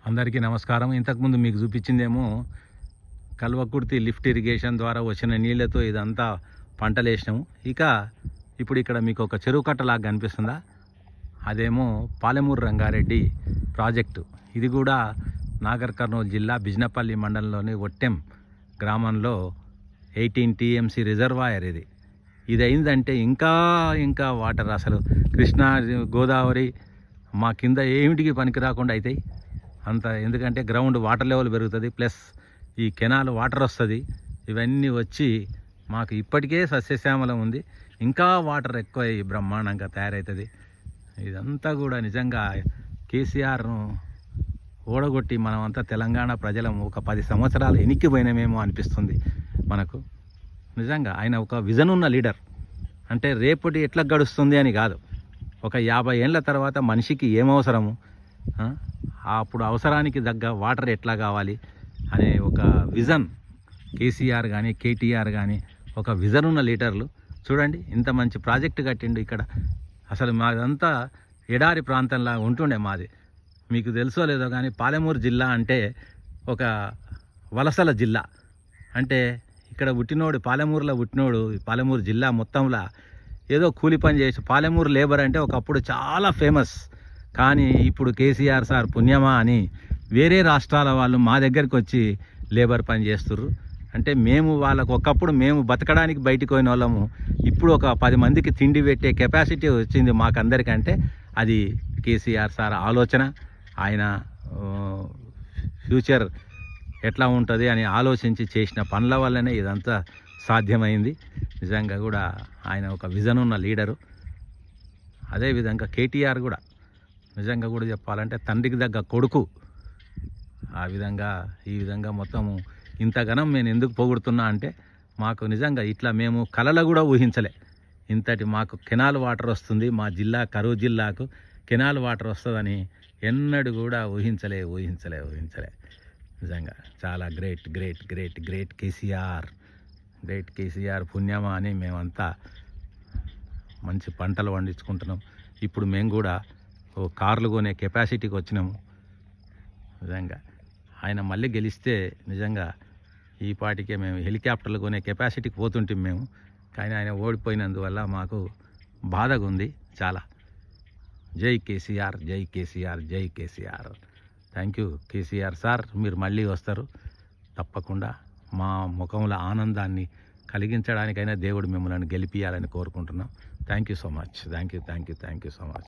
అందరికీ నమస్కారం. ఇంతకుముందు మీకు చూపించిందేమో కల్వకుర్తి లిఫ్ట్ ఇరిగేషన్ ద్వారా వచ్చిన నీళ్ళతో ఇదంతా పంటలు వేసినాము. ఇప్పుడు ఇక్కడ మీకు ఒక చెరువు కట్టలాగా కనిపిస్తుందా, అదేమో పాలెమూరు రంగారెడ్డి ప్రాజెక్టు. ఇది కూడా నాగర్ కర్నూలు జిల్లా బిజినపల్లి మండలంలోని ఒట్టెం గ్రామంలో 18 TMC రిజర్వాయర్ ఇది అయిందంటే ఇంకా వాటర్ అసలు కృష్ణా గోదావరి మా కింద ఏమిటికి పనికి రాకుండా అవుతాయి అంత. ఎందుకంటే గ్రౌండ్ వాటర్ లెవెల్ పెరుగుతుంది, ప్లస్ ఈ కెనాల్ వాటర్ వస్తుంది. ఇవన్నీ వచ్చి మాకు ఇప్పటికే సస్యశ్యామలం ఉంది, ఇంకా వాటర్ ఎక్కువ బ్రహ్మాండంగా తయారవుతుంది. ఇదంతా కూడా నిజంగా కేసీఆర్ను ఓడగొట్టి మనమంతా తెలంగాణ ప్రజలం ఒక 10 సంవత్సరాలు ఎనిక్కిపోయినామేమో అనిపిస్తుంది మనకు. నిజంగా ఆయన ఒక విజన్ ఉన్న లీడర్. అంటే రేపటి ఎట్లా గడుస్తుంది అని కాదు, ఒక 50 ఏళ్ళ తర్వాత మనిషికి ఏమవసరము, అప్పుడు అవసరానికి తగ్గ వాటర్ ఎట్లా కావాలి అనే ఒక విజన్ కేసీఆర్ కానీ కేటీఆర్ కానీ ఒక విజన్ ఉన్న లీడర్లు. చూడండి ఇంత మంచి ప్రాజెక్టు కట్టిండు ఇక్కడ. అసలు మాదంతా ఎడారి ప్రాంతంలా ఉంటుండే మాది. మీకు తెలుసో లేదో కానీ పాలెమూరు జిల్లా అంటే ఒక వలసల జిల్లా. అంటే ఇక్కడ పుట్టినోడు, పాలెమూరులో పుట్టినోడు పాలెమూరు జిల్లా మొత్తంలో ఏదో కూలి పని చేసి, పాలెమూరు లేబర్ అంటే ఒకప్పుడు చాలా ఫేమస్. కానీ ఇప్పుడు కేసీఆర్ సార్ పుణ్యమా అని వేరే రాష్ట్రాల వాళ్ళు మా దగ్గరికి వచ్చి లేబర్ పని చేస్తుర్రు. అంటే మేము వాళ్ళకు ఒకప్పుడు మేము బతకడానికి బయటికి పోయిన వాళ్ళము, ఇప్పుడు ఒక 10 మందికి తిండి పెట్టే కెపాసిటీ వచ్చింది మాకందరికంటే అది కేసీఆర్ సార్ ఆలోచన. ఆయన ఫ్యూచర్ ఎట్లా ఉంటుంది అని ఆలోచించి చేసిన పనుల వల్లనే ఇదంతా సాధ్యమైంది. నిజంగా కూడా ఆయన ఒక విజన్ ఉన్న లీడరు. అదేవిధంగా కేటీఆర్ కూడా నిజంగా కూడా చెప్పాలంటే తండ్రికి దగ్గ కొడుకు. ఆ విధంగా ఈ విధంగా మొత్తము ఇంతగానం నేను ఎందుకు పొగుడుతున్నా అంటే, మాకు నిజంగా ఇట్లా మేము కలలో కూడా ఊహించలే ఇంతటి మాకు కెనాల్ వాటర్ వస్తుంది, మా జిల్లా కరూరు జిల్లాకు కెనాల్ వాటర్ వస్తుందని ఎన్నడూ కూడా ఊహించలే. నిజంగా చాలా గ్రేట్ కేసీఆర్ పుణ్యమా అని మేమంతా మంచి పంటలు పండించుకుంటున్నాం. ఇప్పుడు మేము కూడా ఓ కార్లు కొనే కెపాసిటీకి వచ్చినాము. నిజంగా ఆయన మళ్ళీ గెలిస్తే నిజంగా ఈ పాటికే మేము హెలికాప్టర్లు కొనే కెపాసిటీకి పోతుంటాం మేము. కానీ ఆయన ఓడిపోయినందువల్ల మాకు బాధగా ఉంది చాలా. జై KCR. Thank you KCR sir. మీరు మళ్ళీ వస్తారు తప్పకుండా. మా ముఖంలో ఆనందాన్ని కలిగించడానికైనా దేవుడు మిమ్మల్ని గెలిపియాలని కోరుకుంటున్నాం. Thank you so much.